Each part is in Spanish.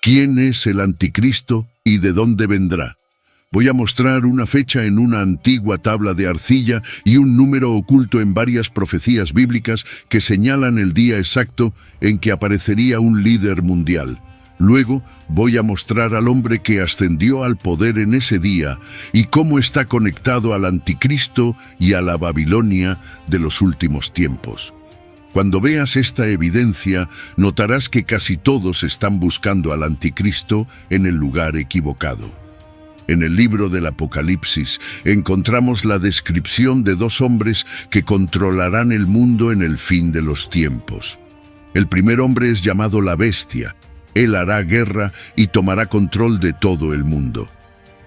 ¿Quién es el anticristo y de dónde vendrá? Voy a mostrar una fecha en una antigua tabla de arcilla y un número oculto en varias profecías bíblicas que señalan el día exacto en que aparecería un líder mundial. Luego voy a mostrar al hombre que ascendió al poder en ese día y cómo está conectado al anticristo y a la Babilonia de los últimos tiempos. Cuando veas esta evidencia, notarás que casi todos están buscando al anticristo en el lugar equivocado. En el libro del Apocalipsis encontramos la descripción de dos hombres que controlarán el mundo en el fin de los tiempos. El primer hombre es llamado la Bestia. Él hará guerra y tomará control de todo el mundo.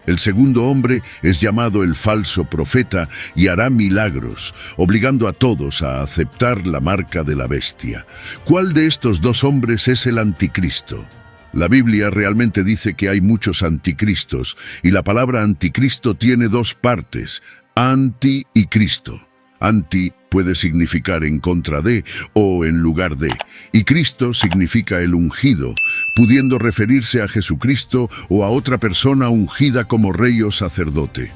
El segundo hombre es llamado el falso profeta y hará milagros, obligando a todos a aceptar la marca de la bestia. ¿Cuál de estos dos hombres es el anticristo? La Biblia realmente dice que hay muchos anticristos, y la palabra anticristo tiene dos partes, anti y Cristo. Anti puede significar en contra de o en lugar de, y Cristo significa el ungido, pudiendo referirse a Jesucristo o a otra persona ungida como rey o sacerdote.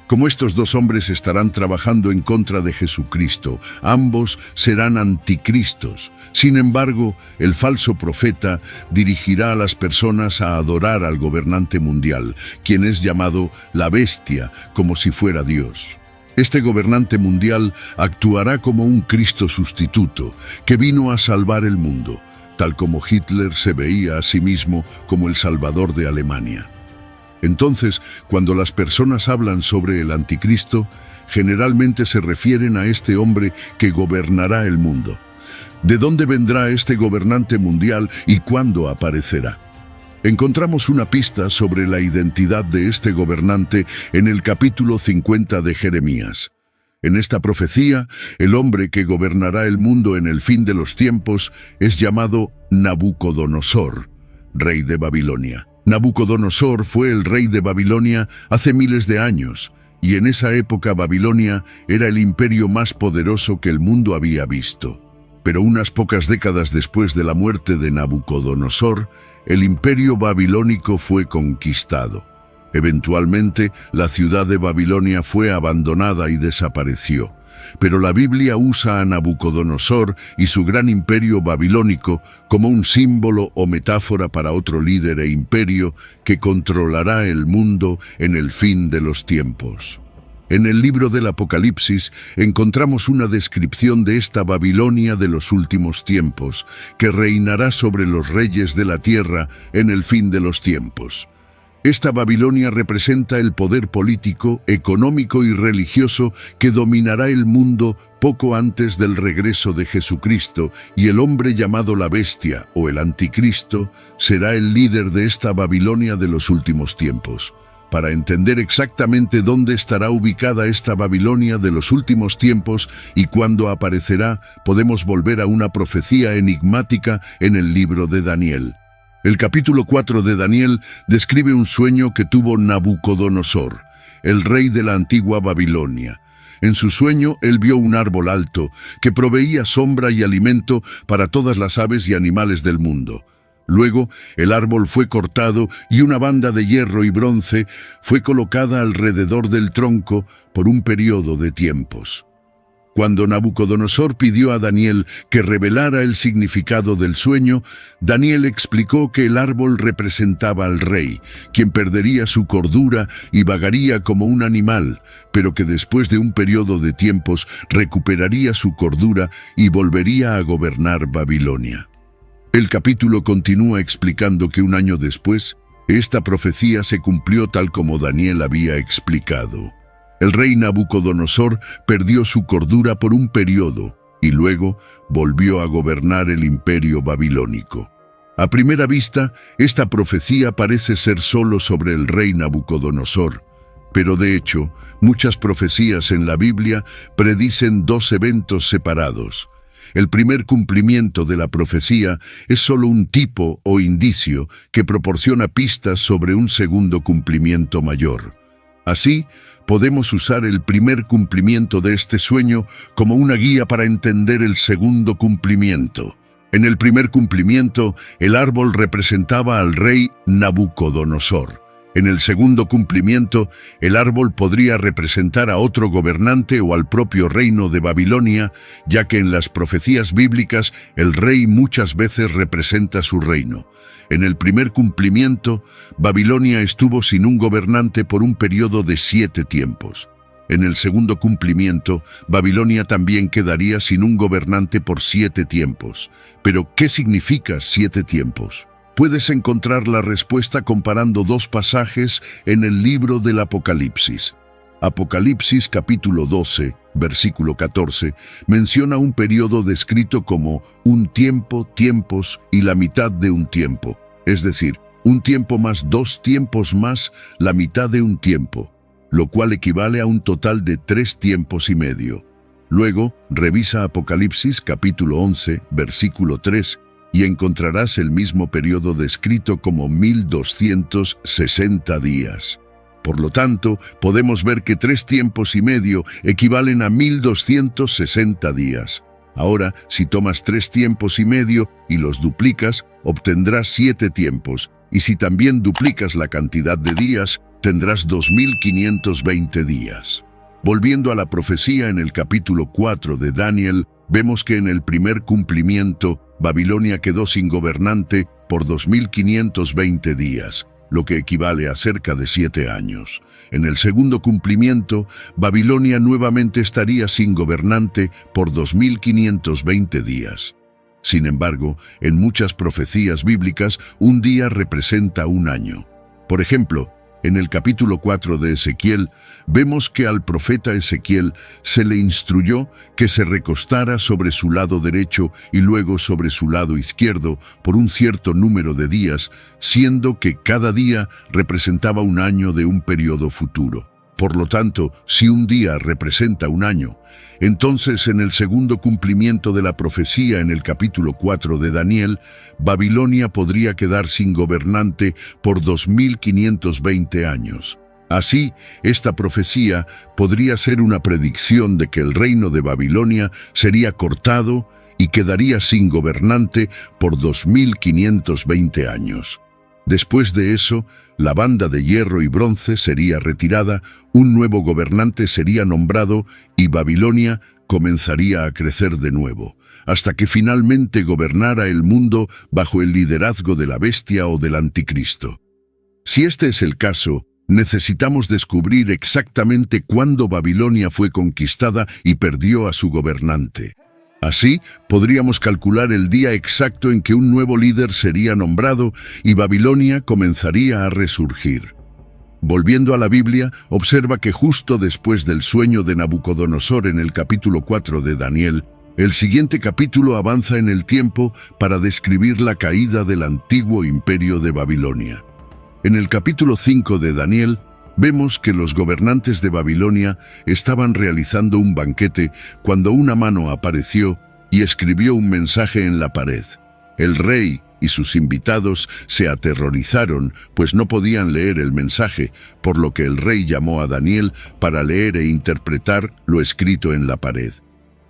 Como estos dos hombres estarán trabajando en contra de Jesucristo, ambos serán anticristos. Sin embargo, el falso profeta dirigirá a las personas a adorar al gobernante mundial, quien es llamado la Bestia, como si fuera Dios. Este gobernante mundial actuará como un Cristo sustituto, que vino a salvar el mundo, tal como Hitler se veía a sí mismo como el salvador de Alemania. Entonces, cuando las personas hablan sobre el anticristo, generalmente se refieren a este hombre que gobernará el mundo. ¿De dónde vendrá este gobernante mundial y cuándo aparecerá? Encontramos una pista sobre la identidad de este gobernante en el capítulo 50 de Jeremías. En esta profecía, el hombre que gobernará el mundo en el fin de los tiempos es llamado Nabucodonosor, rey de Babilonia. Nabucodonosor fue el rey de Babilonia hace miles de años, y en esa época Babilonia era el imperio más poderoso que el mundo había visto. Pero unas pocas décadas después de la muerte de Nabucodonosor, el imperio babilónico fue conquistado. Eventualmente, la ciudad de Babilonia fue abandonada y desapareció. Pero la Biblia usa a Nabucodonosor y su gran imperio babilónico como un símbolo o metáfora para otro líder e imperio que controlará el mundo en el fin de los tiempos. En el libro del Apocalipsis encontramos una descripción de esta Babilonia de los últimos tiempos, que reinará sobre los reyes de la tierra en el fin de los tiempos. Esta Babilonia representa el poder político, económico y religioso que dominará el mundo poco antes del regreso de Jesucristo, y el hombre llamado la Bestia o el Anticristo será el líder de esta Babilonia de los últimos tiempos. Para entender exactamente dónde estará ubicada esta Babilonia de los últimos tiempos y cuándo aparecerá, podemos volver a una profecía enigmática en el libro de Daniel. El capítulo 4 de Daniel describe un sueño que tuvo Nabucodonosor, el rey de la antigua Babilonia. En su sueño, él vio un árbol alto que proveía sombra y alimento para todas las aves y animales del mundo. Luego, el árbol fue cortado y una banda de hierro y bronce fue colocada alrededor del tronco por un periodo de tiempos. Cuando Nabucodonosor pidió a Daniel que revelara el significado del sueño, Daniel explicó que el árbol representaba al rey, quien perdería su cordura y vagaría como un animal, pero que después de un periodo de tiempos recuperaría su cordura y volvería a gobernar Babilonia. El capítulo continúa explicando que un año después, esta profecía se cumplió tal como Daniel había explicado. El rey Nabucodonosor perdió su cordura por un periodo y luego volvió a gobernar el imperio babilónico. A primera vista, esta profecía parece ser solo sobre el rey Nabucodonosor, pero de hecho, muchas profecías en la Biblia predicen dos eventos separados. El primer cumplimiento de la profecía es solo un tipo o indicio que proporciona pistas sobre un segundo cumplimiento mayor. Así, podemos usar el primer cumplimiento de este sueño como una guía para entender el segundo cumplimiento. En el primer cumplimiento, el árbol representaba al rey Nabucodonosor. En el segundo cumplimiento, el árbol podría representar a otro gobernante o al propio reino de Babilonia, ya que en las profecías bíblicas el rey muchas veces representa su reino. En el primer cumplimiento, Babilonia estuvo sin un gobernante por un periodo de 7 tiempos. En el segundo cumplimiento, Babilonia también quedaría sin un gobernante por 7 tiempos. Pero, ¿qué significa 7 tiempos? Puedes encontrar la respuesta comparando 2 pasajes en el libro del Apocalipsis. Apocalipsis capítulo 12, versículo 14, menciona un periodo descrito como un tiempo, tiempos y la mitad de un tiempo. Es decir, un tiempo más 2 tiempos más la mitad de un tiempo, lo cual equivale a un total de 3 tiempos y medio. Luego, revisa Apocalipsis capítulo 11, versículo 3, y encontrarás el mismo periodo descrito como 1260 días. Por lo tanto, podemos ver que 3 tiempos y medio equivalen a 1260 días. Ahora, si tomas 3 tiempos y medio y los duplicas, obtendrás 7 tiempos, y si también duplicas la cantidad de días, tendrás 2520 días. Volviendo a la profecía en el capítulo 4 de Daniel, vemos que en el primer cumplimiento, Babilonia quedó sin gobernante por 2520 días, lo que equivale a cerca de 7 años. En el segundo cumplimiento, Babilonia nuevamente estaría sin gobernante por 2520 días. Sin embargo, en muchas profecías bíblicas, un día representa un año. Por ejemplo, en el capítulo 4 de Ezequiel, vemos que al profeta Ezequiel se le instruyó que se recostara sobre su lado derecho y luego sobre su lado izquierdo por un cierto número de días, siendo que cada día representaba un año de un periodo futuro. Por lo tanto, si un día representa un año, entonces en el segundo cumplimiento de la profecía en el capítulo 4 de Daniel, Babilonia podría quedar sin gobernante por 2520 años. Así, esta profecía podría ser una predicción de que el reino de Babilonia sería cortado y quedaría sin gobernante por 2520 años. Después de eso, la banda de hierro y bronce sería retirada, un nuevo gobernante sería nombrado y Babilonia comenzaría a crecer de nuevo, hasta que finalmente gobernara el mundo bajo el liderazgo de la bestia o del anticristo. Si este es el caso, necesitamos descubrir exactamente cuándo Babilonia fue conquistada y perdió a su gobernante. Así, podríamos calcular el día exacto en que un nuevo líder sería nombrado y Babilonia comenzaría a resurgir. Volviendo a la Biblia, observa que justo después del sueño de Nabucodonosor en el capítulo 4 de Daniel, el siguiente capítulo avanza en el tiempo para describir la caída del antiguo imperio de Babilonia. En el capítulo 5 de Daniel, vemos que los gobernantes de Babilonia estaban realizando un banquete cuando una mano apareció y escribió un mensaje en la pared. El rey y sus invitados se aterrorizaron, pues no podían leer el mensaje, por lo que el rey llamó a Daniel para leer e interpretar lo escrito en la pared.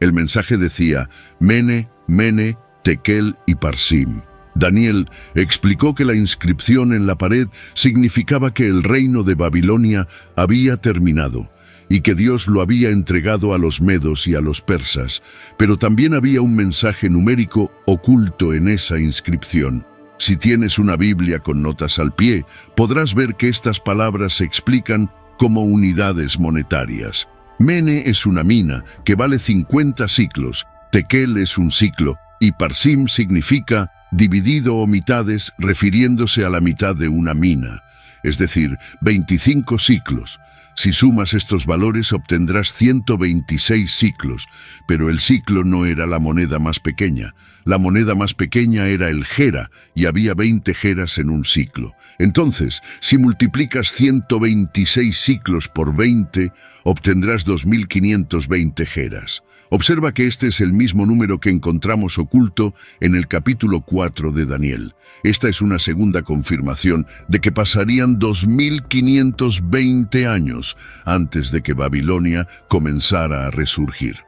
El mensaje decía: Mene, Mene, Tekel y Parsim. Daniel explicó que la inscripción en la pared significaba que el reino de Babilonia había terminado y que Dios lo había entregado a los medos y a los persas, pero también había un mensaje numérico oculto en esa inscripción. Si tienes una Biblia con notas al pie, podrás ver que estas palabras se explican como unidades monetarias. Mene es una mina que vale 50 siclos, Tekel es un siclo y Parsim significa dividido o mitades, refiriéndose a la mitad de una mina, es decir, 25 siclos. Si sumas estos valores obtendrás 126 siclos, pero el siclo no era la moneda más pequeña. La moneda más pequeña era el gera, y había 20 geras en un siclo. Entonces, si multiplicas 126 siclos por 20, obtendrás 2520 geras. Observa que este es el mismo número que encontramos oculto en el capítulo 4 de Daniel. Esta es una segunda confirmación de que pasarían 2520 años antes de que Babilonia comenzara a resurgir.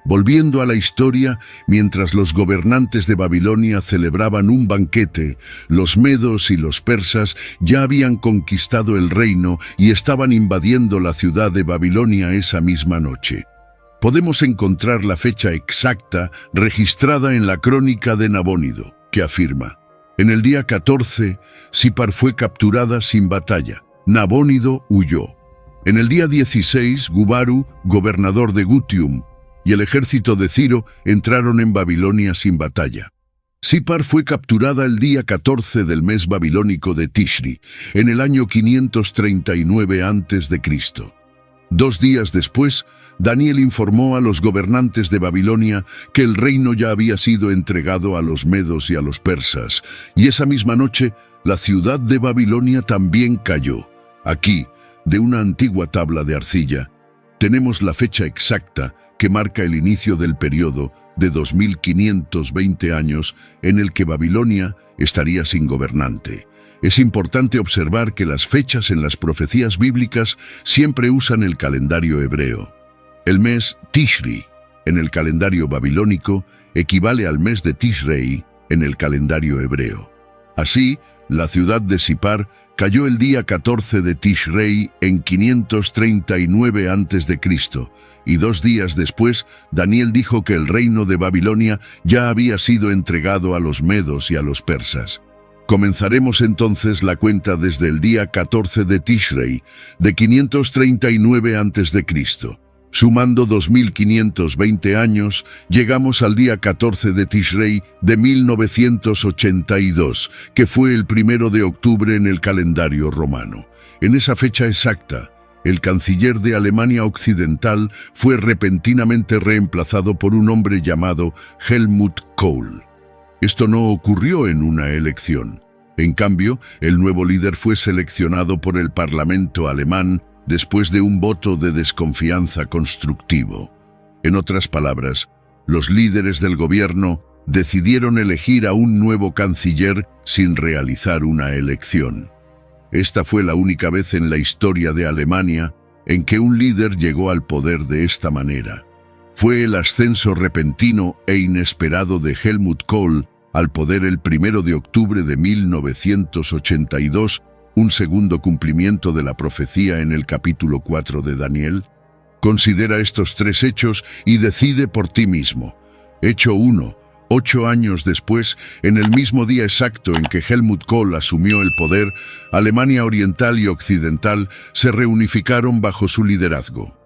Volviendo a la historia, mientras los gobernantes de Babilonia celebraban un banquete, los medos y los persas ya habían conquistado el reino y estaban invadiendo la ciudad de Babilonia esa misma noche. Podemos encontrar la fecha exacta registrada en la crónica de Nabónido, que afirma: en el día 14, Sipar fue capturada sin batalla. Nabónido huyó. En el día 16, Gubaru, gobernador de Gutium, y el ejército de Ciro entraron en Babilonia sin batalla. Sipar fue capturada el día 14 del mes babilónico de Tishri, en el año 539 a.C. 2 días después, Daniel informó a los gobernantes de Babilonia que el reino ya había sido entregado a los medos y a los persas, y esa misma noche la ciudad de Babilonia también cayó. Aquí, de una antigua tabla de arcilla, tenemos la fecha exacta que marca el inicio del periodo de 2520 años en el que Babilonia estaría sin gobernante. Es importante observar que las fechas en las profecías bíblicas siempre usan el calendario hebreo. El mes Tishri, en el calendario babilónico, equivale al mes de Tishrei en el calendario hebreo. Así, la ciudad de Sipar cayó el día 14 de Tishrei en 539 a.C., y 2 días después, Daniel dijo que el reino de Babilonia ya había sido entregado a los medos y a los persas. Comenzaremos entonces la cuenta desde el día 14 de Tishrei, de 539 a.C. Sumando 2520 años, llegamos al día 14 de Tishrei de 1982, que fue el 1 de octubre en el calendario romano. En esa fecha exacta, el canciller de Alemania Occidental fue repentinamente reemplazado por un hombre llamado Helmut Kohl. Esto no ocurrió en una elección. En cambio, el nuevo líder fue seleccionado por el Parlamento alemán después de un voto de desconfianza constructivo. En otras palabras, los líderes del gobierno decidieron elegir a un nuevo canciller sin realizar una elección. Esta fue la única vez en la historia de Alemania en que un líder llegó al poder de esta manera. Fue el ascenso repentino e inesperado de Helmut Kohl al poder el 1 de octubre de 1982, un segundo cumplimiento de la profecía en el capítulo 4 de Daniel. Considera estos 3 hechos y decide por ti mismo. Hecho 1. 8 años después, en el mismo día exacto en que Helmut Kohl asumió el poder, Alemania Oriental y Occidental se reunificaron bajo su liderazgo.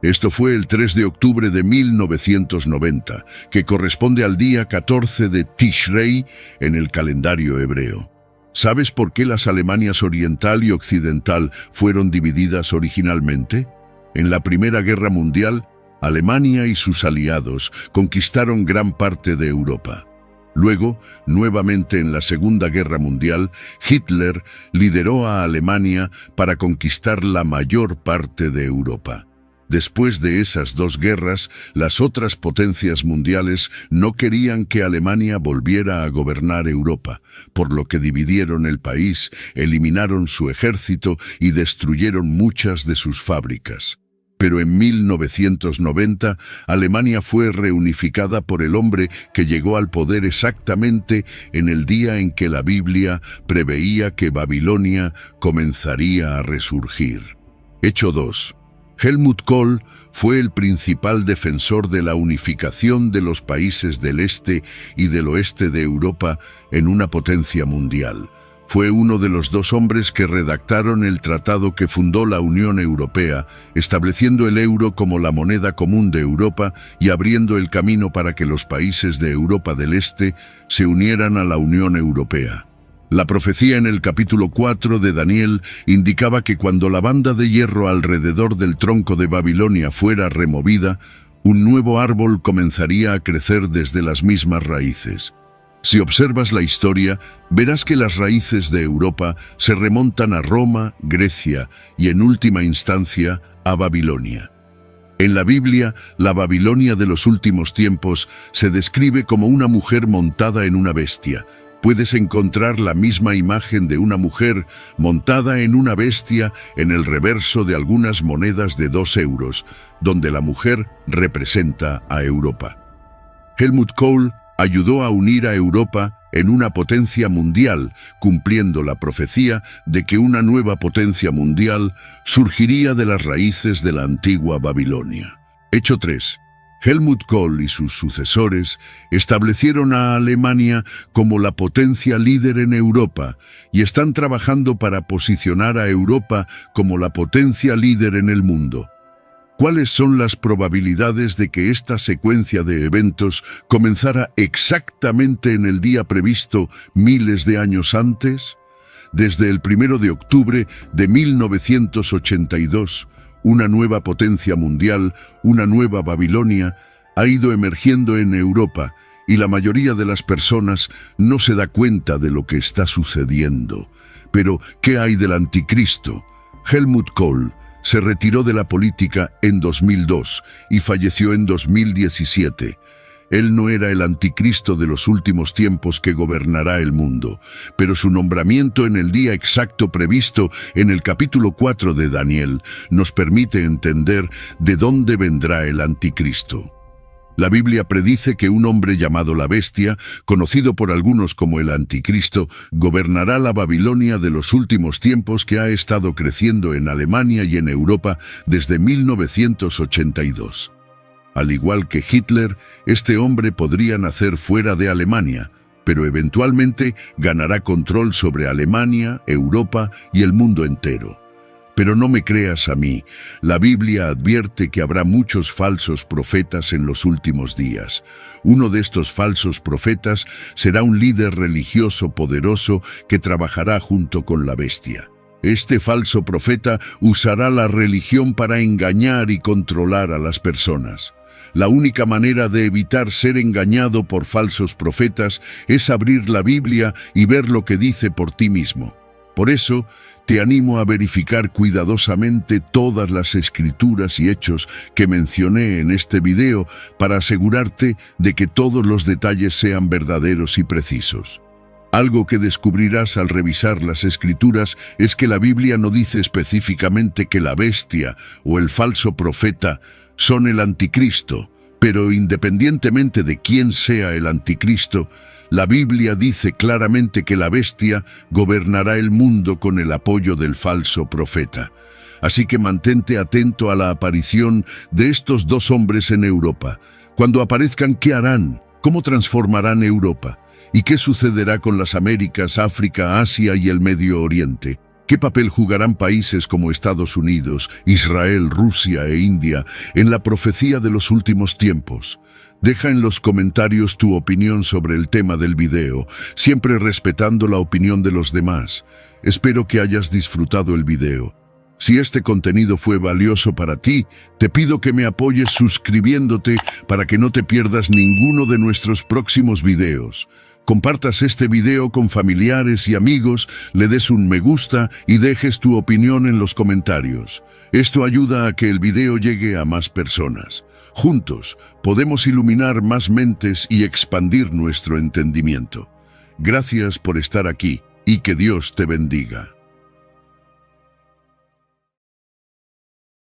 Esto fue el 3 de octubre de 1990, que corresponde al día 14 de Tishrei en el calendario hebreo. ¿Sabes por qué las Alemanias Oriental y Occidental fueron divididas originalmente? En la Primera Guerra Mundial, Alemania y sus aliados conquistaron gran parte de Europa. Luego, nuevamente en la Segunda Guerra Mundial, Hitler lideró a Alemania para conquistar la mayor parte de Europa. Después de esas 2 guerras, las otras potencias mundiales no querían que Alemania volviera a gobernar Europa, por lo que dividieron el país, eliminaron su ejército y destruyeron muchas de sus fábricas. Pero en 1990, Alemania fue reunificada por el hombre que llegó al poder exactamente en el día en que la Biblia preveía que Babilonia comenzaría a resurgir. Hecho 2. Helmut Kohl fue el principal defensor de la unificación de los países del este y del oeste de Europa en una potencia mundial. Fue uno de los 2 hombres que redactaron el tratado que fundó la Unión Europea, estableciendo el euro como la moneda común de Europa y abriendo el camino para que los países de Europa del Este se unieran a la Unión Europea. La profecía en el capítulo 4 de Daniel indicaba que cuando la banda de hierro alrededor del tronco de Babilonia fuera removida, un nuevo árbol comenzaría a crecer desde las mismas raíces. Si observas la historia, verás que las raíces de Europa se remontan a Roma, Grecia y, en última instancia, a Babilonia. En la Biblia, la Babilonia de los últimos tiempos se describe como una mujer montada en una bestia, puedes encontrar la misma imagen de una mujer montada en una bestia en el reverso de algunas monedas de 2 euros, donde la mujer representa a Europa. Helmut Kohl ayudó a unir a Europa en una potencia mundial, cumpliendo la profecía de que una nueva potencia mundial surgiría de las raíces de la antigua Babilonia. Hecho 3. Helmut Kohl y sus sucesores establecieron a Alemania como la potencia líder en Europa y están trabajando para posicionar a Europa como la potencia líder en el mundo. ¿Cuáles son las probabilidades de que esta secuencia de eventos comenzara exactamente en el día previsto miles de años antes? Desde el 1 de octubre de 1982, una nueva potencia mundial, una nueva Babilonia, ha ido emergiendo en Europa y la mayoría de las personas no se da cuenta de lo que está sucediendo. Pero, ¿qué hay del anticristo? Helmut Kohl se retiró de la política en 2002 y falleció en 2017. Él no era el anticristo de los últimos tiempos que gobernará el mundo, pero su nombramiento en el día exacto previsto en el capítulo 4 de Daniel nos permite entender de dónde vendrá el anticristo. La Biblia predice que un hombre llamado la Bestia, conocido por algunos como el Anticristo, gobernará la Babilonia de los últimos tiempos que ha estado creciendo en Alemania y en Europa desde 1982. Al igual que Hitler, este hombre podría nacer fuera de Alemania, pero eventualmente ganará control sobre Alemania, Europa y el mundo entero. Pero no me creas a mí, la Biblia advierte que habrá muchos falsos profetas en los últimos días. Uno de estos falsos profetas será un líder religioso poderoso que trabajará junto con la bestia. Este falso profeta usará la religión para engañar y controlar a las personas. La única manera de evitar ser engañado por falsos profetas es abrir la Biblia y ver lo que dice por ti mismo. Por eso, te animo a verificar cuidadosamente todas las escrituras y hechos que mencioné en este video para asegurarte de que todos los detalles sean verdaderos y precisos. Algo que descubrirás al revisar las escrituras es que la Biblia no dice específicamente que la bestia o el falso profeta son el anticristo, pero independientemente de quién sea el anticristo, la Biblia dice claramente que la bestia gobernará el mundo con el apoyo del falso profeta. Así que mantente atento a la aparición de estos dos hombres en Europa. Cuando aparezcan, ¿qué harán? ¿Cómo transformarán Europa? ¿Y qué sucederá con las Américas, África, Asia y el Medio Oriente? ¿Qué papel jugarán países como Estados Unidos, Israel, Rusia e India en la profecía de los últimos tiempos? Deja en los comentarios tu opinión sobre el tema del video, siempre respetando la opinión de los demás. Espero que hayas disfrutado el video. Si este contenido fue valioso para ti, te pido que me apoyes suscribiéndote para que no te pierdas ninguno de nuestros próximos videos. Compartas este video con familiares y amigos, le des un me gusta y dejes tu opinión en los comentarios. Esto ayuda a que el video llegue a más personas. Juntos podemos iluminar más mentes y expandir nuestro entendimiento. Gracias por estar aquí y que Dios te bendiga.